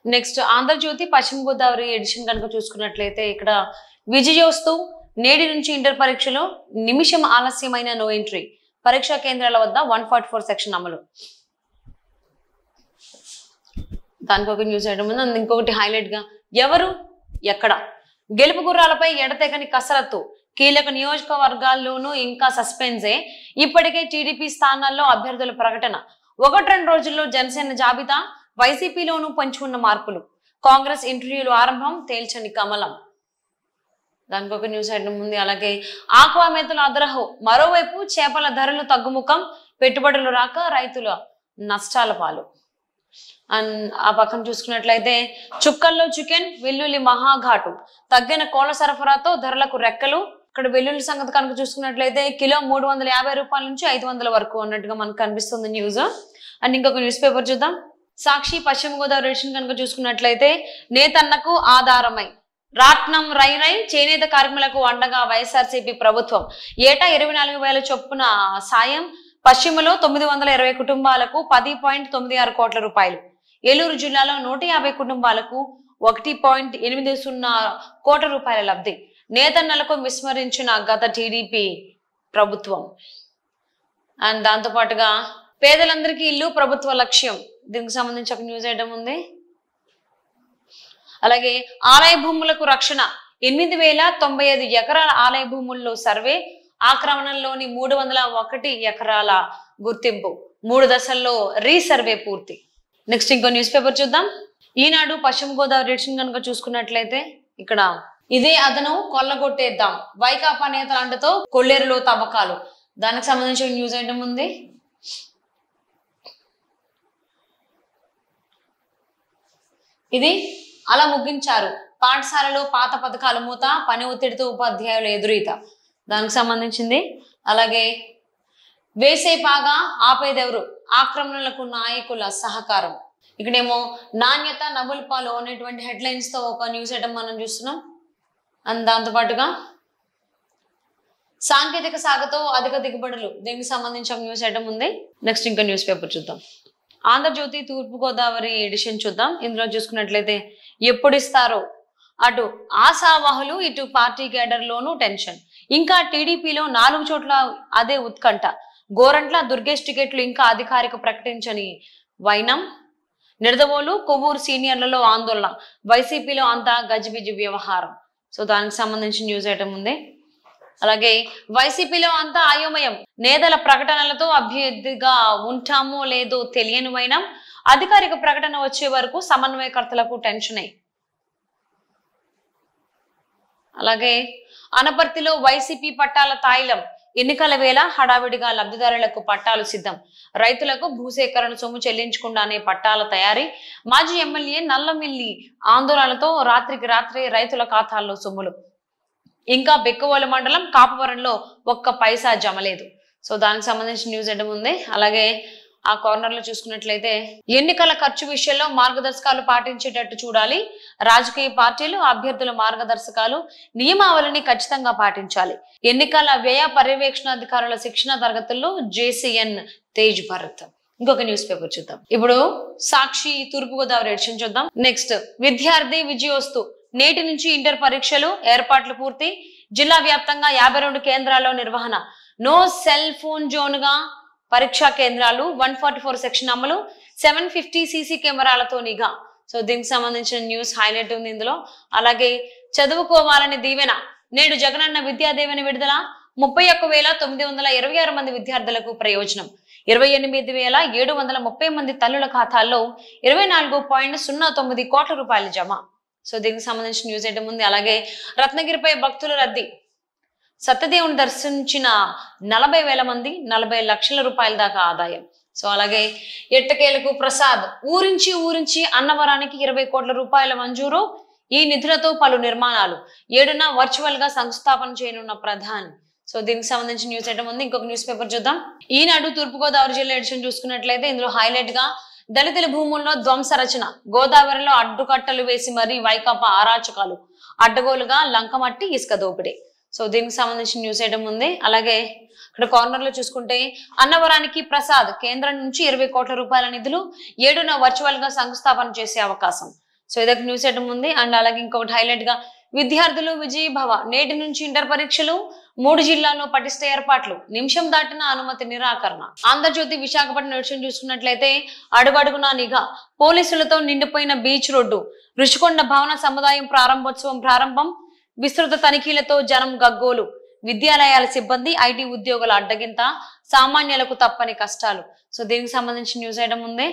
Next Andhra Jyothi పశ్చిమ Godavari edition కనుక చూసుకున్నట్లయితే ఇక్కడ విజయోస్తు నేటి నుంచి ఇంటర్ పరీక్షలో నిమిషం ఆలస్యమైన నో ఎంట్రీ, పరీక్షా కేంద్రాల వద్ద 144 సెక్షన్ అమలు. దానికి ఒక న్యూస్ ఐటమ్ ఉంది. ఇంకొకటి హైలైట్ గా ఎవరు ఎక్కడ గెలుపు గుర్రాలపై ఎడతెగని కసరత్తు, కీలక నియోజకవర్గాల్లోనూ ఇంకా సస్పెన్సే. ఇప్పటికే టీడీపీ స్థానాల్లో అభ్యర్థుల ప్రకటన, 1-2 రోజుల్లో జనసేన జాబితా, వైసీపీలోనూ పంచుకున్న మార్పులు, కాంగ్రెస్ ఇంటర్వ్యూలు ఆరంభం, తేల్చని కమలం. దానికి ఒక న్యూస్ ఐటమ్ ఉంది. అలాగే ఆక్వా మేతల అదరహో, మరోవైపు చేపల ధరలు తగ్గుముఖం, పెట్టుబడులు రాక రైతుల నష్టాల పాలు. అండ్ ఆ పక్కన చూసుకున్నట్లయితే చుక్కల్లో చికెన్, వెల్లుల్లి మహాఘాటు, తగ్గిన కోళ్ల సరఫరాతో ధరలకు రెక్కలు. ఇక్కడ వెల్లుల్లి సంగతి కనుక చూసుకున్నట్లయితే కిలో 350 రూపాయల నుంచి 500 వరకు అన్నట్టుగా మనకు కనిపిస్తుంది న్యూస్. అండ్ ఇంకొక న్యూస్ పేపర్ చూద్దాం. సాక్షి పశ్చిమ గోదావరి ఎడిషన్ కనుక చూసుకున్నట్లయితే నేతన్నకు ఆధారమై రాట్నం రై రై, చేనేత కార్మికులకు అండగా వైఎస్ఆర్సీపీ ప్రభుత్వం, ఏటా 24,000 చొప్పున సాయం, పశ్చిమలో 920 కుటుంబాలకు 10.96 కోట్ల రూపాయలు, ఏలూరు జిల్లాలో 150 కుటుంబాలకు 1.80 కోట్ల రూపాయల లబ్ధి, నేతన్నలకు విస్మరించిన గత టీడీపీ ప్రభుత్వం. అండ్ దాంతో పాటుగా పేదలందరికీ ఇల్లు ప్రభుత్వ లక్ష్యం, దీనికి సంబంధించి ఒక న్యూస్ ఐటమ్ ఉంది. అలాగే ఆలయ భూములకు రక్షణ, 8,095 ఎకరాల ఆలయ భూముల్లో సర్వే, ఆక్రమణలోని 301 ఎకరాల గుర్తింపు, 3 దశల్లో రీసర్వే పూర్తి. నెక్స్ట్ ఇంకో న్యూస్ పేపర్ చూద్దాం. ఈనాడు పశ్చిమ గోదావరి ఎడిషన్ కనుక చూసుకున్నట్లయితే ఇక్కడ ఇదే అదను కొల్లగొట్టేద్దాం, వైకాపా నేతల అండతో కొల్లేరులో తవ్వకాలు, దానికి సంబంధించిన న్యూస్ ఐటమ్ ఉంది. ఇది అలా ముగించారు, పాఠశాలలో పాత పథకాల మూత, పని ఒత్తిడితో ఉపాధ్యాయుల ఎదురీత, దానికి సంబంధించింది. అలాగే వేసే పాగా ఆపేదెవరు, ఆక్రమణలకు నాయకుల సహకారం. ఇక్కడేమో నాణ్యత నవ్వుల పాలు అనేటువంటి హెడ్లైన్స్ తో ఒక న్యూస్ ఐటమ్ మనం చూస్తున్నాం. అండ్ దాంతో పాటుగా సాంకేతిక సాగుతో అధిక దిగుబడులు, దీనికి సంబంధించి ఒక న్యూస్ ఐటమ్ ఉంది. నెక్స్ట్ ఇంకా న్యూస్ పేపర్ చూద్దాం. ఆంధ్రజ్యోతి తూర్పు గోదావరి ఎడిషన్ చూద్దాం. ఇందులో చూసుకున్నట్లయితే ఎప్పుడు ఇస్తారో, అటు ఆశావాహులు, ఇటు పార్టీ కేడర్లోనూ టెన్షన్, ఇంకా టీడీపీలో 4 చోట్ల అదే ఉత్కంఠ, గోరంట్ల దుర్గేష్ టికెట్లు ఇంకా అధికారిక ప్రకటించని వైనం, నిడదవోలు కొవ్వూరు సీనియర్లలో ఆందోళన, వైసీపీలో అంతా గజిబిజి వ్యవహారం. సో దానికి సంబంధించిన న్యూస్ ఐటమ్ ఉంది. అలాగే వైసీపీలో అంతా అయోమయం, నేతల ప్రకటనలతో అభ్యర్థిగా ఉంటామో లేదో తెలియని వైనం, అధికారిక ప్రకటన వచ్చే వరకు సమన్వయకర్తలకు టెన్షనే. అలాగే అనపర్తిలో వైసీపీ పట్టాల తాయిలం, ఎన్నికల వేళ హడావిడిగా లబ్ధిదారులకు పట్టాలు సిద్ధం, రైతులకు భూసేకరణ సొమ్ము చెల్లించకుండానే పట్టాల తయారీ, మాజీ ఎమ్మెల్యే నల్లమిల్లి ఆందోళనతో రాత్రికి రాత్రే రైతుల ఖాతాల్లో సొమ్ములు, ఇంకా బెక్కవోలు మండలం కాపవరంలో 1 పైసా జమలేదు. సో దానికి సంబంధించిన న్యూస్ ఐటమ్ ఉంది. అలాగే ఆ కార్నర్ లో చూసుకున్నట్లయితే ఎన్నికల ఖర్చు విషయంలో మార్గదర్శకాలు పాటించేటట్టు చూడాలి, రాజకీయ పార్టీలు అభ్యర్థుల మార్గదర్శకాలు నియమావళిని ఖచ్చితంగా పాటించాలి, ఎన్నికల వ్యయ పర్యవేక్షణాధికారుల శిక్షణ తరగతుల్లో జేసీఎన్ తేజ్ భరత్. ఇంకొక న్యూస్ పేపర్ చూద్దాం. ఇప్పుడు సాక్షి తూర్పు గోదావరి ఎడిషన్ చూద్దాం. నెక్స్ట్ విద్యార్థి విజయోస్తు, నేటి నుంచి ఇంటర్ పరీక్షలు, ఏర్పాట్లు పూర్తి, జిల్లా వ్యాప్తంగా 52 కేంద్రాల్లో నిర్వహణ, నో సెల్ ఫోన్ జోన్ గా పరీక్షా కేంద్రాలు, 144 సెక్షన్ అమలు, 750 సీసీ కెమెరాలతో నిఘా. సో దీనికి సంబంధించిన న్యూస్ హైలైట్ ఉంది ఇందులో. అలాగే చదువుకోవాలని దీవెన, నేడు జగనన్న విద్యా దీవెన విడుదల, 31,926 మంది విద్యార్థులకు ప్రయోజనం, 28,730 మంది తల్లుల ఖాతాల్లో 24.09 కోట్ల రూపాయలు జమ. సో దీనికి సంబంధించిన న్యూస్ ఐటమ్ ఉంది. అలాగే రత్నగిరిపై భక్తుల రద్దీ, సత్యదేవుని దర్శించిన 40,000 మంది, 40 లక్షల రూపాయల దాకా ఆదాయం. సో అలాగే ఎట్టకేలకు ప్రసాద్, ఊరించి అన్నవరానికి 20 కోట్ల రూపాయల మంజూరు, ఈ నిధులతో పలు నిర్మాణాలు, 7న వర్చువల్ గా శంకుస్థాపన చేయనున్న ప్రధాని. సో దీనికి సంబంధించిన న్యూస్ ఐటమ్ ఉంది. ఇంకొక న్యూస్ పేపర్ చూద్దాం. ఈనాడు తూర్పుగోదావరి జిల్లా ఎడిషన్ చూసుకున్నట్లయితే ఇందులో హైలైట్ గా దళితుల భూముల్లో ధ్వంస రచన, గోదావరిలో అడ్డుకట్టలు వేసి మరీ వైకాపా అరాచకాలు, అడ్డగోలుగా లంకమట్టి ఇసుక దోపిడీ. సో దీనికి సంబంధించిన న్యూస్ ఐటమ్ ఉంది. అలాగే ఇక్కడ కార్నర్ లో చూసుకుంటే అన్నవరానికి ప్రసాద్, కేంద్రం నుంచి 20 కోట్ల రూపాయల నిధులు, 7న వర్చువల్ గా శంకుస్థాపన చేసే అవకాశం. సో ఇదొక న్యూస్ ఐటమ్ ఉంది. అండ్ అలాగే ఇంకొకటి హైలైట్ గా విద్యార్థులు విజయభవ, నేటి నుంచి ఇంటర్ పరీక్షలు, 3 జిల్లాల్లో పటిష్ట ఏర్పాట్లు, నిమిషం దాటిన అనుమతి నిరాకరణ. ఆంధ్రజ్యోతి విశాఖపట్నం ఎడిషన్ చూసుకున్నట్లయితే అడుగడుగునా నిఘా, పోలీసులతో నిండిపోయిన బీచ్ రోడ్డు, రుషికొండ భవన సముదాయం ప్రారంభోత్సవం ప్రారంభం, విస్తృత తనిఖీలతో జనం గగ్గోలు, విద్యాలయాల సిబ్బంది ఐటీ ఉద్యోగుల అడ్డగింత, సామాన్యులకు తప్పని కష్టాలు. సో దీనికి సంబంధించిన న్యూస్ ఐటమ్ ఉంది.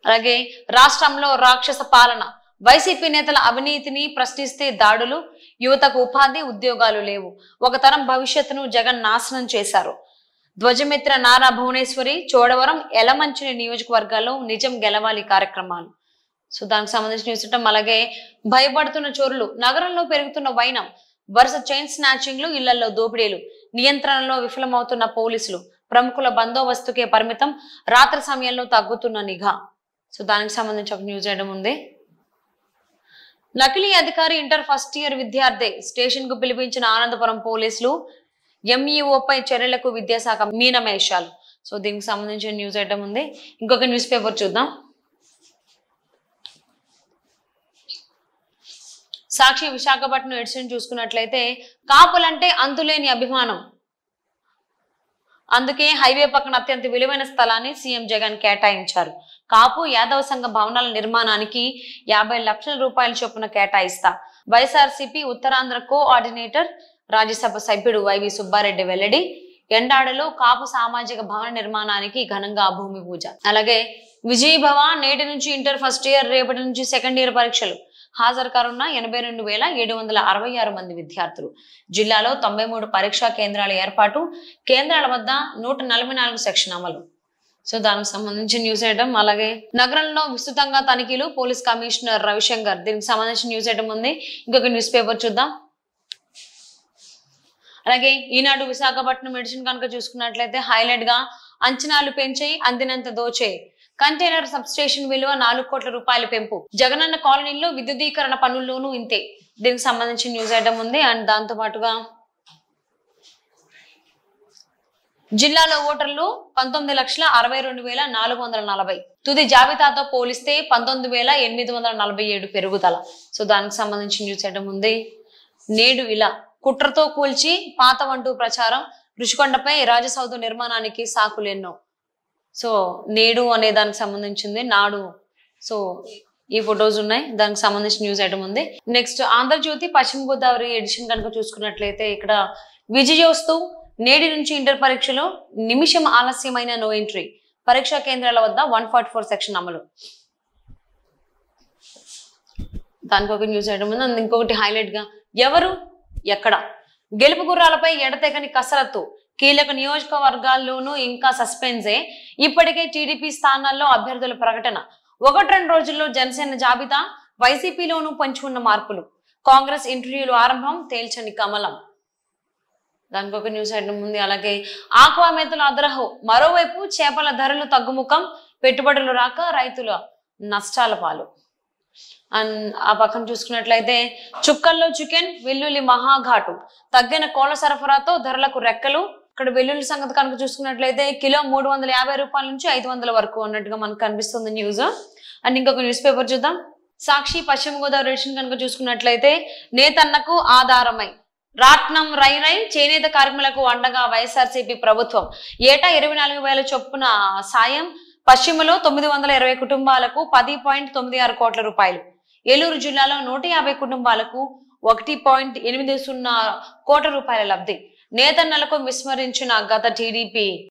అలాగే రాష్ట్రంలో రాక్షస పాలన, వైసీపీ నేతల అవినీతిని ప్రశ్నిస్తే దాడులు, యువతకు ఉపాధి ఉద్యోగాలు లేవు, ఒక తరం భవిష్యత్తును జగన్ నాశనం చేశారు. ధ్వజమిత్ర నారా భువనేశ్వరి, చోడవరం, ఎలమంచిని నియోజకవర్గాల్లో నిజం గెలవాలి కార్యక్రమాలు. సో దానికి సంబంధించిన న్యూస్ ఐటమ్. అలాగే భయపడుతున్న చోరులు, నగరంలో పెరుగుతున్న వైనం, వరుస చైన్ స్నాచింగ్లు, ఇళ్లలో దోపిడీలు, నియంత్రణలో విఫలమవుతున్న పోలీసులు, ప్రముఖుల బందోబస్తుకే పరిమితం, రాత్రి సమయంలో తగ్గుతున్న నిఘా. సో దానికి సంబంధించి ఒక న్యూస్ ఐటమ్ ఉంది. నకిలీ అధికారి ఇంటర్ ఫస్ట్ ఇయర్ విద్యార్థి స్టేషన్ కు పిలిపించిన ఆనందపురం పోలీసులు, ఎంఈఓపై చర్యలకు విద్యాశాఖ మీనమేషాలు. సో దీనికి సంబంధించిన న్యూస్ ఐటమ్ ఉంది. ఇంకొక న్యూస్ పేపర్ చూద్దాం. సాక్షి విశాఖపట్నం ఎడిషన్ చూసుకున్నట్లయితే కాపులంటే అంతులేని అభిమానం, అందుకే హైవే పక్కన అత్యంత విలువైన స్థలాన్ని సీఎం జగన్ కేటాయించారు. కాపు యాదవ సంఘ భవనాల నిర్మాణానికి 50 లక్షల రూపాయల చొప్పున కేటాయిస్తా. వైఎస్ఆర్సీపీ ఉత్తరాంధ్ర కోఆర్డినేటర్, రాజ్యసభ సభ్యుడు వైవి సుబ్బారెడ్డి వెల్లడి. ఎండాడలో కాపు సామాజిక భవన నిర్మాణానికి ఘనంగా భూమి పూజ. అలాగే విజయభవ, నేటి నుంచి ఇంటర్ ఫస్ట్ ఇయర్, రేపటి నుంచి సెకండ్ ఇయర్ పరీక్షలు, హాజరు కానున్న 82,766 మంది విద్యార్థులు. జిల్లాలో 93 పరీక్షా కేంద్రాల ఏర్పాటు, కేంద్రాల వద్ద 144 సెక్షన్ అమలు. సో దానికి సంబంధించిన న్యూస్ ఐటమ్. అలాగే నగరంలో విస్తృతంగా తనిఖీలు, పోలీస్ కమిషనర్ రవిశంకర్, దీనికి సంబంధించిన న్యూస్ ఐటమ్ ఉంది. ఇంకొక న్యూస్ పేపర్ చూద్దాం. అలాగే ఈనాడు విశాఖపట్నం ఎడిషన్ కనుక చూసుకున్నట్లయితే హైలైట్ గా అంచనాలు పెంచాయి, అందినంత దోచే, కంటైనర్ సబ్ స్టేషన్ విలువ 4 కోట్ల రూపాయల పెంపు, జగనన్న కాలనీలో విద్యుదీకరణ పనుల్లోనూ ఇంతే. దీనికి సంబంధించిన న్యూస్ ఐటమ్ ఉంది. అండ్ దాంతో పాటుగా జిల్లాలో ఓటర్లు 19,62,440, తుది జాబితాతో పోలిస్తే 19,847 పెరుగుదల. సో దానికి సంబంధించిన న్యూస్ ఐటమ్ ఉంది. నేడు ఇలా కుట్రతో కూల్చి పాతవంటూ ప్రచారం, రుషికొండపై రాజసౌధ నిర్మాణానికి సాకులెన్నో. సో నేడు అనే దానికి సంబంధించింది, నాడు. సో ఈ ఫొటోస్ ఉన్నాయి, దానికి సంబంధించిన న్యూస్ ఐటమ్ ఉంది. నెక్స్ట్ ఆంధ్రజ్యోతి పశ్చిమ గోదావరి ఎడిషన్ కనుక చూసుకున్నట్లయితే ఇక్కడ విజయోస్తు, నేటి నుంచి ఇంటర్ పరీక్షలో నిమిషం ఆలస్యమైన నో ఎంట్రీ, పరీక్షా కేంద్రాల వద్ద 144 సెక్షన్ అమలు. దానికి ఒక న్యూస్ ఐటమ్ ఉంది. ఇంకొకటి హైలైట్ గా ఎవరు ఎక్కడ, గెలుపు గుర్రాలపై ఎడతెగని కసరత్తు, కీలక నియోజకవర్గాల్లోనూ ఇంకా సస్పెన్సే, ఇప్పటికే టీడీపీ స్థానాల్లో అభ్యర్థుల ప్రకటన, 1-2 రోజుల్లో జనసేన జాబితా, వైసీపీలోనూ పంచుకున్న మార్పులు, కాంగ్రెస్ ఇంటర్వ్యూలు ఆరంభం, తేల్చని కమలం. దానికి ఒక న్యూస్ ఐటమ్ ఉంది. అలాగే ఆక్వా మేతల అదరహో, మరోవైపు చేపల ధరలు తగ్గుముఖం, పెట్టుబడులు రాక రైతుల నష్టాల పాలు. అండ్ ఆ పక్కన చూసుకున్నట్లయితే చుక్కల్లో చికెన్, వెల్లుల్లి మహాఘాటు, తగ్గిన కోళ్ల సరఫరాతో ధరలకు రెక్కలు. ఇక్కడ వెల్లుల్లి సంగతి కనుక చూసుకున్నట్లయితే కిలో 350 రూపాయల నుంచి 500 వరకు అన్నట్టుగా మనకు కనిపిస్తుంది న్యూస్. అండ్ ఇంకొక న్యూస్ పేపర్ చూద్దాం. సాక్షి పశ్చిమ గోదావరి ఎడిషన్ కనుక చూసుకున్నట్లయితే నేతన్నకు ఆధారమై, రాట్నం రై రై, చేనేత కార్మికులకు అండగా వైఎస్ఆర్సీపీ ప్రభుత్వం, ఏటా 24,000 చొప్పున సాయం, పశ్చిమలో 920 కుటుంబాలకు 10.96 కోట్ల రూపాయలు, ఏలూరు జిల్లాలో 150 కుటుంబాలకు 1.80 కోట్ల రూపాయల లబ్ధి. నేతన్నలకు విస్మరించిన గత టీడీపీ